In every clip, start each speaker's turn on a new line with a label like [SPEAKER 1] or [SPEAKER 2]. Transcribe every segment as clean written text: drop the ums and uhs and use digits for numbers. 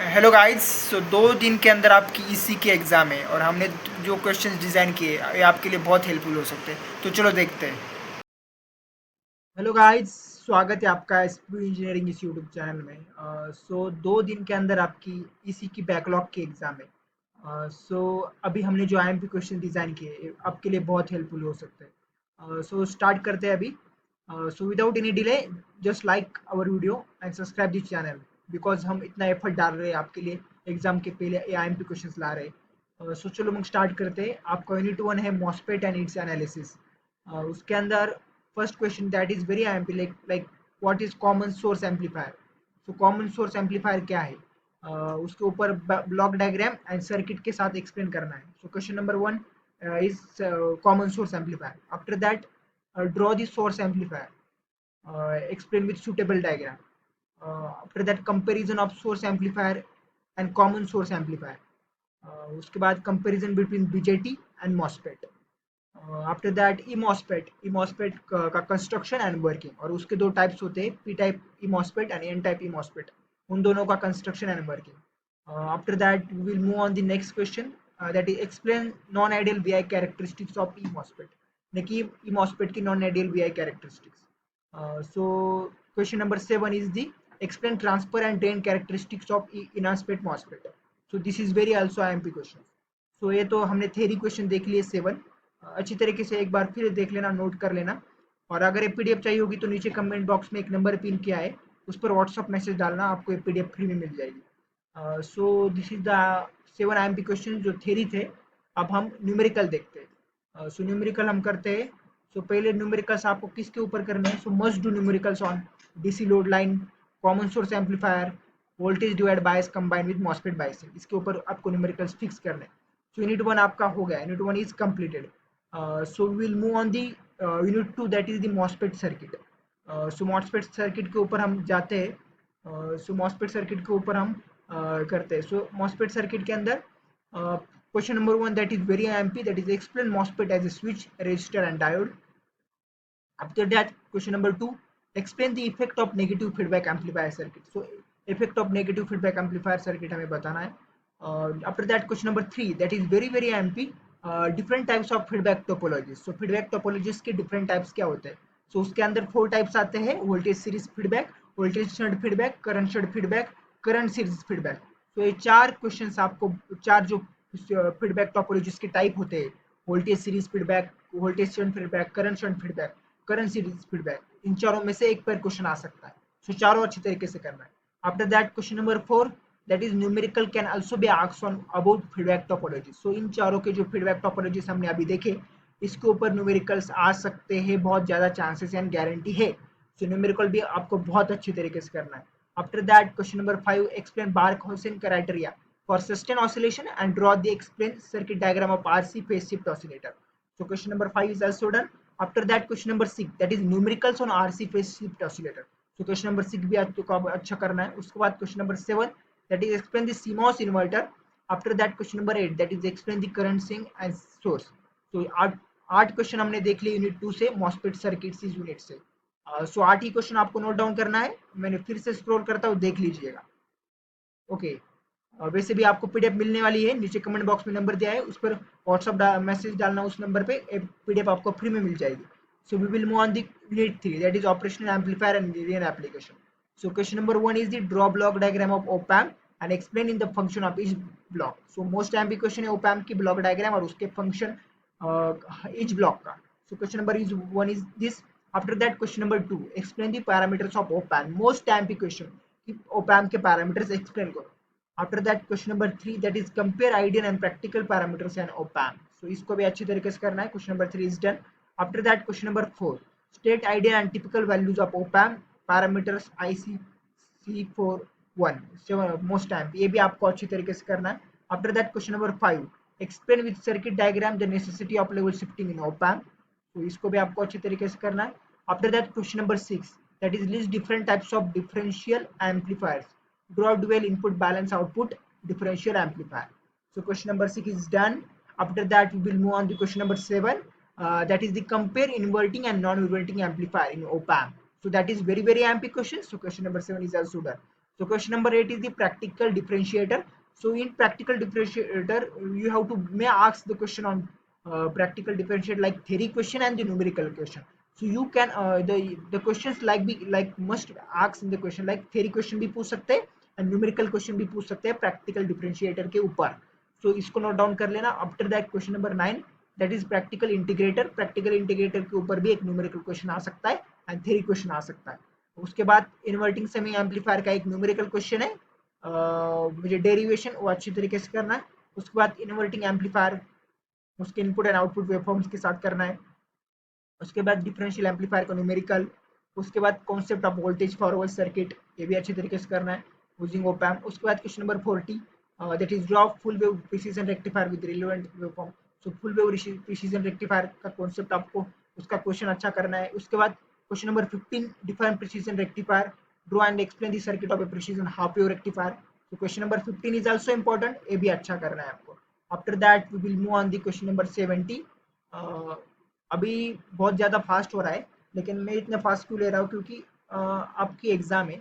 [SPEAKER 1] Hello guys. सो 2 दिन के अंदर आपकी ईसी की एग्ज़ाम है और हमने जो क्वेश्चंस डिज़ाइन किए ये आपके लिए बहुत हेल्पफुल हो सकते हैं। तो चलो देखते हैं। हेलो गाइस, स्वागत है आपका एसपी इंजीनियरिंग इस यूट्यूब चैनल में। सो 2 दिन के अंदर आपकी ईसी की बैकलॉग की एग्ज़ाम है। सो अभी हमने जो आईएमपी क्वेश्चन डिज़ाइन किए ये आपके लिए बहुत हेल्पफुल हो सकते हैं। सो स्टार्ट करते हैं अभी। So without any delay just like our video and subscribe this channel because हम इतना एफर्ट डाल रहे हैं आपके लिए एग्जाम के पहले आईएमपी क्वेश्चंस ला रहे हैं। सो चलो हम स्टार्ट करते हैं। आपका यूनिट 1 है मॉस्फेट एंड इट्स एनालिसिस। उसके अंदर first question that is very IMP like what is common source amplifier. So common source amplifier क्या है, उसके ऊपर ब्लॉक डायग्राम एंड सर्किट के साथ एक्सप्लेन करना है. So question number 1 is common source amplifier. After that draw the source amplifier, explain with suitable diagram. After that comparison of source amplifier and common source amplifier. उसके बाद comparison between BJT and MOSFET. After that E MOSFET का construction and working, और उसके दो types होते हैं, P type E MOSFET and N type E MOSFET, उन दोनों का construction and working. After that we will move on the next question that is explain non ideal V I characteristics of E MOSFET. देखिए E MOSFET की non ideal V I characteristics. So question number 7 is the explain transfer and drain characteristics of enhancement MOSFET. So this is very also IMP question. So ये तो हमने theory question देख लिए 7. अच्छी तरीके से एक बार फिर देख लेना, नोट कर लेना. और अगर ये पीडीएफ चाहिए होगी तो नीचे कमेंट बॉक्स में एक नंबर पिन किया है, उस पर व्हाट्सअप मैसेज डालना, आपको ये पीडीएफ फ्री में मिल जाएगी. So this is the 7 IMP question जो थ्योरी थे. अब हम न्यूमेरिकल देखते हैं. सो न्यूमेरिकल हम करते हैं. सो पहले न्यूमेरिकल्स आपको किसके ऊपर करने हैं. सो must do numericals on DC load line, common source amplifier, voltage divide bias combine with MOSFET biasing. इसके ऊपर आपको न्यूमेरिकल्स फिक्स करने हैं. सो यूनिट 1 आपका हो गया, unit 1 is completed. So we will move on the unit 2 that is the MOSFET circuit. So MOSFET circuit के ऊपर हम जाते हैं. So MOSFET circuit के ऊपर हम करते हैं. So MOSFET circuit के अंदर question number 1 that is very IMP, that is explain MOSFET as a switch, resistor and diode. After that question number 2, explain the effect of negative feedback amplifier circuit. So effect of negative feedback amplifier circuit हमें बताना है. After that question number 3 that is very IMP, different types of feedback topologies. So feedback topologies के different types क्या होते हैं. So उसके अंदर 4 types आते हैं, voltage series feedback, voltage shunt feedback, current shunt feedback, current series feedback. So ये 4 questions आपको, 4 जो feedback topologies के type होते हैं, voltage series feedback, voltage shunt feedback, current shunt feedback, current series feedback, इन चारों में से एक पर क्वेश्चन आ सकता है. सो चारों अच्छी तरीके से करना है. After that question number 4 that is numerical can also be asked on about feedback topology. So इन चारों के जो फीडबैक टोपोलॉजीज हमने अभी देखे, इसके ऊपर न्यूमेरिकल्स आ सकते हैं, बहुत ज्यादा चांसेस एंड गारंटी है. सो न्यूमेरिकल भी आपको बहुत अच्छी तरीके से करना है. After that question number 5 explain Barkhausen criteria for sustain oscillation and draw the explain circuit diagram of RC phase shift oscillator. So question number 5 is also done. After that question number 6 that is numericals on RC phase shift oscillator. So question number 6 भी आपको अच्छा करना है. उसके बाद question number 7 that is explain the CMOS inverter. After that question number 8 that is explain the current sink and source. So 8 question हमने देख लिए यूनिट 2 से, मॉस्फेट सर्किट इस यूनिट से. सो 8 ही क्वेश्चन आपको नोट डाउन करना है. मैंने फिर से स्क्रॉल करता हूँ, देख लीजिएगा. ओके. वैसे भी आपको पीडीएफ मिलने वाली है, नीचे कमेंट बॉक्स में नंबर दिया है, उस पर व्हाट्सअप मैसेज डालना, उस नंबर पे पीडीएफ आपको फ्री में मिल जाएगी. So we will move on the unit 3 that is operational amplifier and real application. So question number 1 is the draw block diagram of op amp and explain in the function of each block. So most imp question है op amp की block diagram और उसके function each block का. So question number 1 is this. After that question number 2 explain the parameters of op amp. Most imp question, op amp के parameters explain करो. After that question number 3 that is compare ideal and practical parameters and op amp. So इसको भी अच्छी तरीके से करना है. Question number 3 is done. After that question number 4 state ideal and typical values of op amp parameters IC C41 most amp, ये भी आपको अच्छी तरीके से करना है. After that question number 5 explain with circuit diagram the necessity of level shifting in op amp. तो इसको भी आपको अच्छी तरीके से करना है. After that question number 6 that is list different types of differential amplifiers. Draw dual input balance output differential amplifier. So question number 6 is done. After that we will move on to question number 7 that is the compare inverting and non-inverting amplifier in op amp. So that is very IMP question. So question number 7 is also done. So question number 8 is the practical differentiator. So in practical differentiator, you have to may ask the question on practical differentiator like theory question and the numerical question. So you can the questions like be like must ask in the question like theory question भी पूछ सकते हैं and numerical question भी पूछ सकते हैं practical differentiator के ऊपर. So इसको नोट डाउन कर लेना. After that question number 9 that is practical integrator. Practical integrator के ऊपर भी एक numerical question आ सकता है and theory question आ सकता है. उसके बाद इन्वर्टिंग सेमी एम्पलीफायर का एक न्यूमेरिकल क्वेश्चन है, मुझे डेरिवेशन वो अच्छी तरीके से करना है. उसके बाद इन्वर्टिंग एम्पलीफायर उसके इनपुट एंड आउटपुट वेवफॉर्म्स के साथ करना है. उसके बाद डिफरेंशियल एम्पलीफायर का न्यूमेरिकल. उसके बाद concept of voltage forward circuit ये भी अच्छी तरीके से करना है यूजिंग ओप एम्प. उसके बाद question number 40 that is draw full wave precision rectifier with relevant waveform. So full wave precision rectifier का कॉन्सेप्ट आपको उसका क्वेश्चन अच्छा करना है. उसके बाद question number 15 define precision rectifier, draw and explain the circuit of a precision half wave rectifier. So question number 15 is also important, ये भी अच्छा करना है आपको. After that we will move on the question number 70. अभी बहुत ज़्यादा fast हो रहा है लेकिन मैं इतना फास्ट क्यों ले रहा हूँ क्योंकि आपकी एग्जाम है.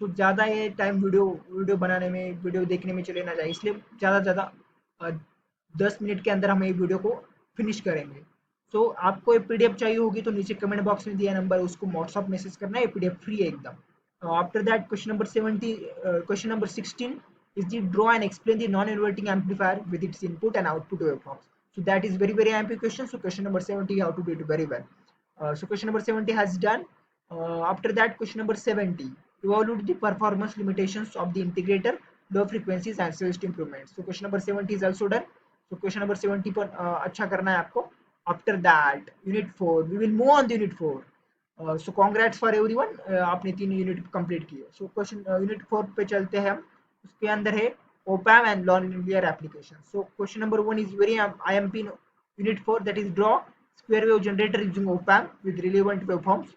[SPEAKER 1] सो ज़्यादा ये टाइम वीडियो बनाने में वीडियो देखने में चले ना जाए इसलिए ज़्यादा ज़्यादा 10 मिनट के अंदर हम ये वीडियो को फिनिश करेंगे. तो आपको ये पीडीएफ चाहिए होगी तो नीचे कमेंट बॉक्स में दिया नंबर उसको व्हाट्सअप मैसेज करना है. पीडीएफ फ्री है एकदम. After that question number 16 is the draw and explain the non-inverting amplifier with its input and output waveforms. So that is very MP question. So question number 70 you have to do it very well. So question number 70 has done. After that question number 70 evaluate the performance limitations of the integrator, low frequencies and switched improvements. So question number 70 is also done. So question number 70 पर अच्छा करना है आपको. After that unit 4 we will move on the unit 4. So congrats for everyone, आपने 3 unit complete किए. So question unit 4 पे चलते हैं हम. उसके अंदर है OPAM and non-linear application. So question number 1 is very IMP unit 4 that is draw square wave generator using OPAM with relevant waveforms.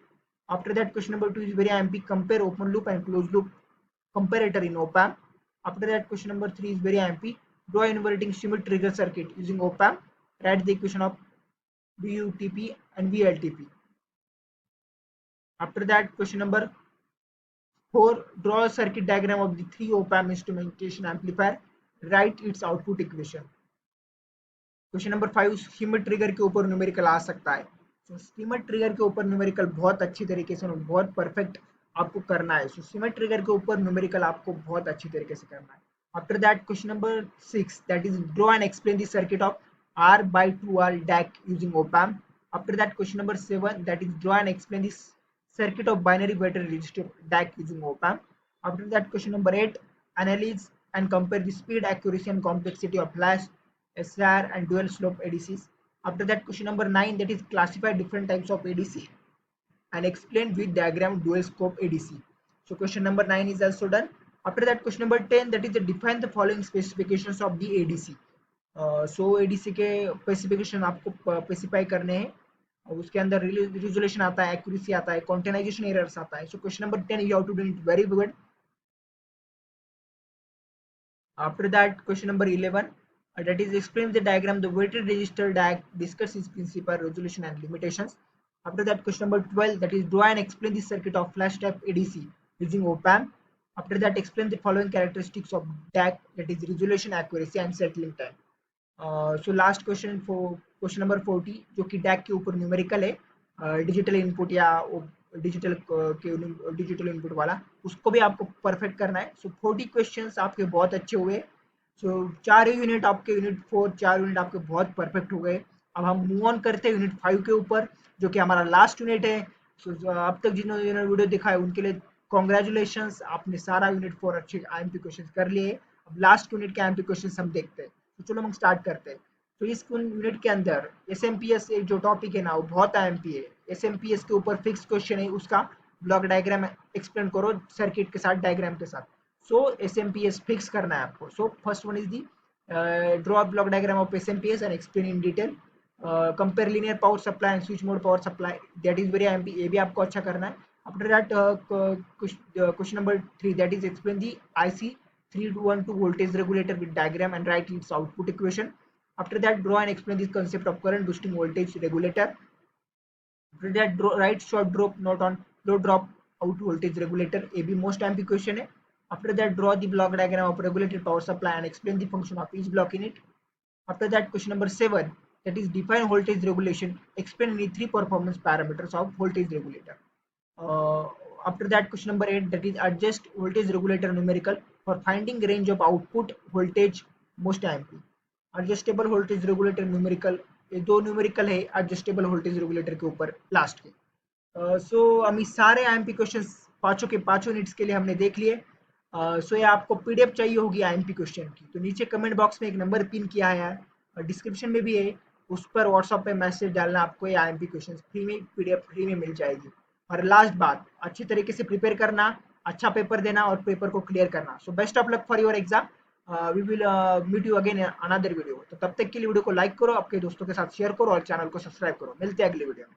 [SPEAKER 1] After that question number 2 is very IMP compare open loop and closed loop comparator in OPAM. After that question number 3 is very IMP draw inverting Schmitt trigger circuit using OPAM. Write the equation of VUTP and VLTP. After that question number 4 draw a circuit diagram of the 3 op-amp instrumentation amplifier, write its output equation. Question number 5 schmitt trigger के ऊपर numerical आ सकता है. तो स्कीमेट trigger के ऊपर numerical बहुत अच्छी तरीके से बहुत परफेक्ट आपको करना है. सो स्कीमेट ट्रिगर के ऊपर न्यूमेरिकल आपको बहुत अच्छी तरीके से करना है. After that question number 6 that is draw and explain the circuit of R/2R DAC using op-amp. After that question number 7 that is draw and explain this circuit of binary battery resistor DAC using op-amp. After that question number 8 analyze and compare the speed, accuracy and complexity of flash, SR and dual slope ADCs. After that question number 9 that is classify different types of ADC and explain with diagram dual scope ADC. So question number 9 is also done. After that question number 10 that is the define the following specifications of the ADC. So ADC के specification आपको specify करने हैं. उसके अंदर resolution आता है, accuracy आता है, क्वांटाइजेशन एरर्स आता है. So question number 10 you have to do it very good. After that question number 11 that is explain the diagram the weighted resistor DAC, discuss its principle, resolution and limitations. After that question number 12 that is draw and explain the circuit of flash type ADC using op-amp. After that explain the following characteristics of DAC, that is resolution, accuracy and settling time. So last question question number 40 जो कि deck के ऊपर numerical है, digital input या digital input वाला, उसको भी आपको परफेक्ट करना है. सो 40 क्वेश्चंस आपके बहुत अच्छे हुए. सो 4 यूनिट आपके यूनिट 4 4 यूनिट आपके बहुत परफेक्ट हो गए. अब हम मूव ऑन करते हैं यूनिट 5 के ऊपर जो कि हमारा लास्ट यूनिट है. सो अब तक जिन्होंने वीडियो देखा है उनके लिए कॉन्ग्रेचुलेशंस, आपने सारा यूनिट 4 अच्छे IMP क्वेश्चन कर लिए. अब लास्ट यूनिट के IMP क्वेश्चन हम देखते हैं. तो चलो हम स्टार्ट करते हैं. तो इस यूनिट के अंदर SMPS एक जो टॉपिक है ना वो बहुत IMP है. SMPS के ऊपर फिक्स क्वेश्चन है, उसका ब्लॉक डायग्राम एक्सप्लेन करो सर्किट के साथ डायग्राम के साथ. सो SMPS फिक्स करना है आपको. So first one is the draw block diagram of SMPS and explain in detail. Compare linear power supply and switch mode power supply, that is very IMP, ये भी आपको अच्छा करना है. After that question number 3 that is explain the IC 3212 voltage regulator with diagram and write its output equation. After that draw and explain this concept of current boosting voltage regulator. After that write short drop not on low drop out voltage regulator, ये भी most IMP question है. After that, draw the block diagram of regulated power supply and explain the function of each block in it. After that, question number 7, that is define voltage regulation, explain any three performance parameters of voltage regulator. uh, After that, question number 8, that is adjust voltage regulator numerical for finding range of output voltage most amp. adjustable voltage regulator numerical, ये दो numerical है adjustable voltage regulator के ऊपर last के. सो हम इस सारे IMP questions पांचों के पांचों यूनिट्स के लिए हमने देख लिए. सो ये आपको पीडीएफ चाहिए होगी आईएमपी क्वेश्चन की, तो नीचे कमेंट बॉक्स में एक नंबर पिन किया है और डिस्क्रिप्शन में भी है, उस पर व्हाट्सएप पे मैसेज डालना, आपको ये आईएमपी क्वेश्चन फ्री में पीडीएफ फ्री में मिल जाएगी. और लास्ट बात, अच्छी तरीके से प्रिपेयर करना, अच्छा पेपर देना और पेपर को क्लियर करना. So best of luck for your exam. We will meet you again another video. तो तब तक के लिए वीडियो को लाइक करो, आपके दोस्तों के साथ शेयर करो और चैनल को सब्सक्राइब करो. मिलते हैं अगले वीडियो में.